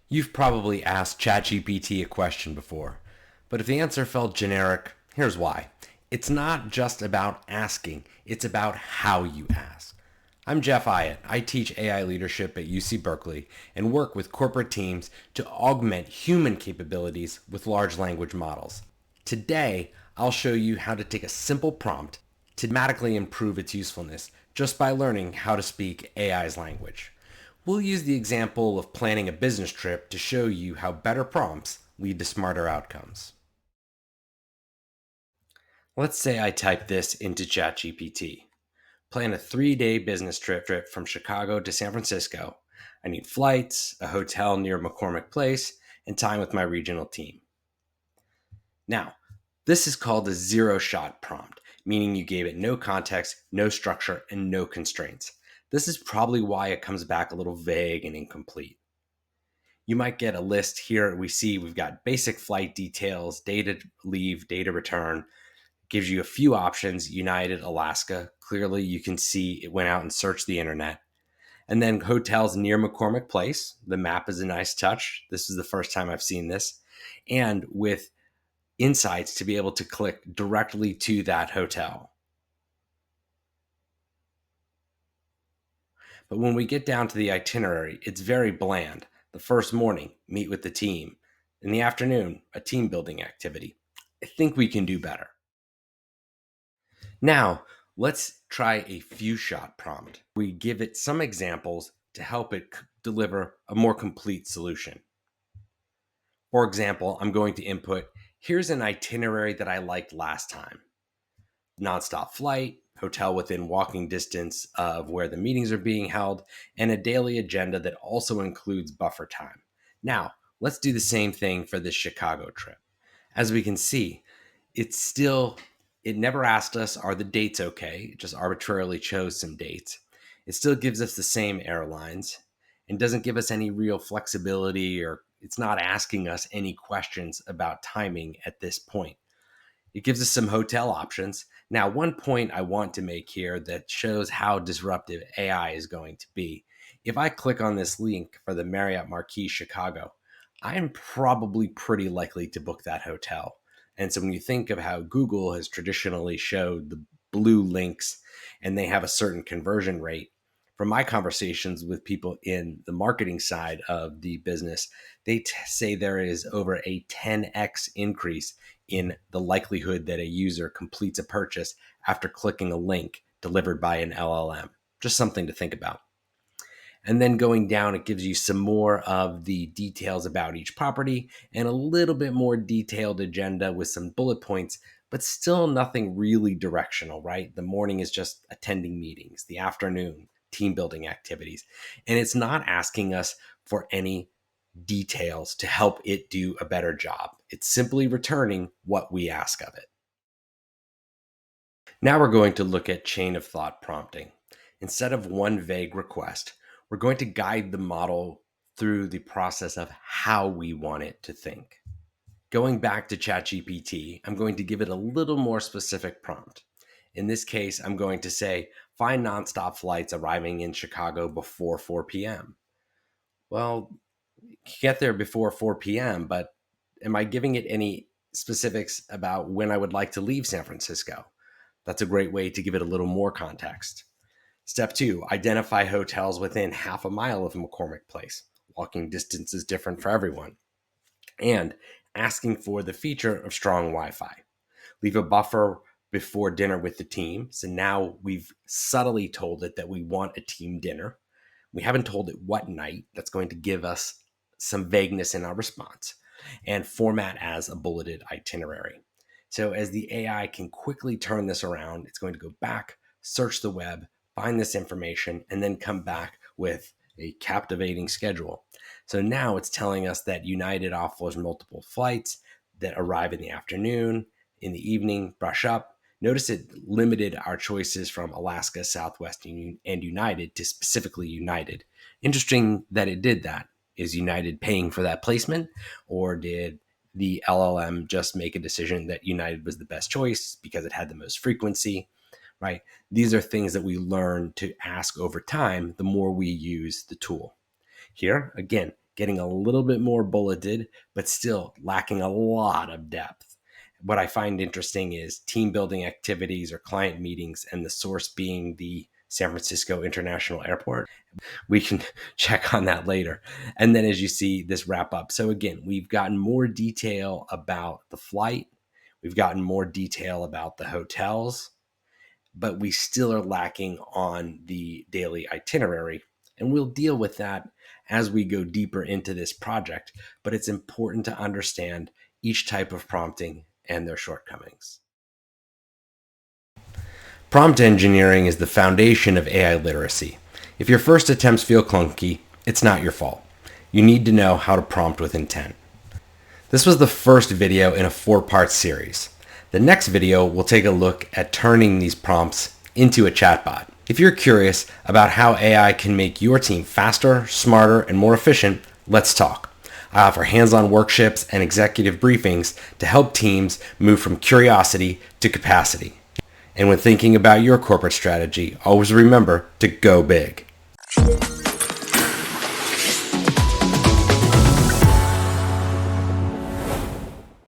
You've probably asked ChatGPT a question before, but if the answer felt generic, here's why. It's not just about asking, it's about how you ask. I'm Jeff Iott. I teach AI leadership at UC Berkeley and work with corporate teams to augment human capabilities with large language models. Today, I'll show you how to take a simple prompt to dramatically improve its usefulness just by learning how to speak AI's language. We'll use the example of planning a business trip to show you how better prompts lead to smarter outcomes. Let's say I type this into ChatGPT. Plan a 3-day business trip from Chicago to San Francisco. I need flights, a hotel near McCormick Place, and time with my regional team. Now, this is called a zero-shot prompt, meaning you gave it no context, no structure, and no constraints. This is probably why it comes back a little vague and incomplete. You might get a list here. We've got basic flight details, data leave, data return. Gives you a few options: United, Alaska. Clearly, you can see it went out and searched the internet. And then hotels near McCormick Place. The map is a nice touch. This is the first time I've seen this. And with insights to be able to click directly to that hotel. But when we get down to the itinerary, it's very bland. The first morning, meet with the team. In the afternoon, a team building activity. I think we can do better. Now, let's try a few shot prompt. We give it some examples to help it deliver a more complete solution. For example, I'm going to input, here's an itinerary that I liked last time. Nonstop flight, hotel within walking distance of where the meetings are being held, and a daily agenda that also includes buffer time. Now, let's do the same thing for this Chicago trip. As we can see, it never asked us, are the dates okay? It just arbitrarily chose some dates. It still gives us the same airlines and doesn't give us any real flexibility, or it's not asking us any questions about timing at this point. It gives us some hotel options. Now, one point I want to make here that shows how disruptive AI is going to be. If I click on this link for the Marriott Marquis Chicago, I'm probably pretty likely to book that hotel. And so when you think of how Google has traditionally showed the blue links and they have a certain conversion rate, from my conversations with people in the marketing side of the business, they say there is over a 10x increase in the likelihood that a user completes a purchase after clicking a link delivered by an LLM. Just something to think about. And then going down, it gives you some more of the details about each property and a little bit more detailed agenda with some bullet points, but still nothing really directional, right? The morning is just attending meetings, the afternoon, team building activities. And it's not asking us for any details to help it do a better job. It's simply returning what we ask of it. Now we're going to look at chain of thought prompting. Instead of one vague request, we're going to guide the model through the process of how we want it to think. Going back to ChatGPT, I'm going to give it a little more specific prompt. In this case, I'm going to say, find nonstop flights arriving in Chicago before 4 p.m. Well, get there before 4 p.m., but am I giving it any specifics about when I would like to leave San Francisco? That's a great way to give it a little more context. Step 2, identify hotels within half a mile of McCormick Place. Walking distance is different for everyone. And asking for the feature of strong Wi-Fi. Leave a buffer before dinner with the team. So now we've subtly told it that we want a team dinner. We haven't told it what night. That's going to give us some vagueness in our response. And format as a bulleted itinerary. So as the AI can quickly turn this around, it's going to go back, search the web, find this information, and then come back with a captivating schedule. So now it's telling us that United offers multiple flights that arrive in the afternoon, in the evening, brush up. Notice it limited our choices from Alaska, Southwest, and United to specifically United. Interesting that it did that. Is United paying for that placement, or did the LLM just make a decision that United was the best choice because it had the most frequency, right? These are things that we learn to ask over time the more we use the tool. Here, again, getting a little bit more bulleted, but still lacking a lot of depth. What I find interesting is team building activities or client meetings, and the source being the San Francisco International Airport. We can check on that later. And then as you see this wrap up. So again, we've gotten more detail about the flight. We've gotten more detail about the hotels, but we still are lacking on the daily itinerary. And we'll deal with that as we go deeper into this project. But it's important to understand each type of prompting and their shortcomings. Prompt engineering is the foundation of AI literacy. If your first attempts feel clunky, it's not your fault. You need to know how to prompt with intent. This was the first video in a 4-part series. The next video will take a look at turning these prompts into a chatbot. If you're curious about how AI can make your team faster, smarter, and more efficient, let's talk. I offer hands-on workshops and executive briefings to help teams move from curiosity to capacity. And when thinking about your corporate strategy, always remember to go big.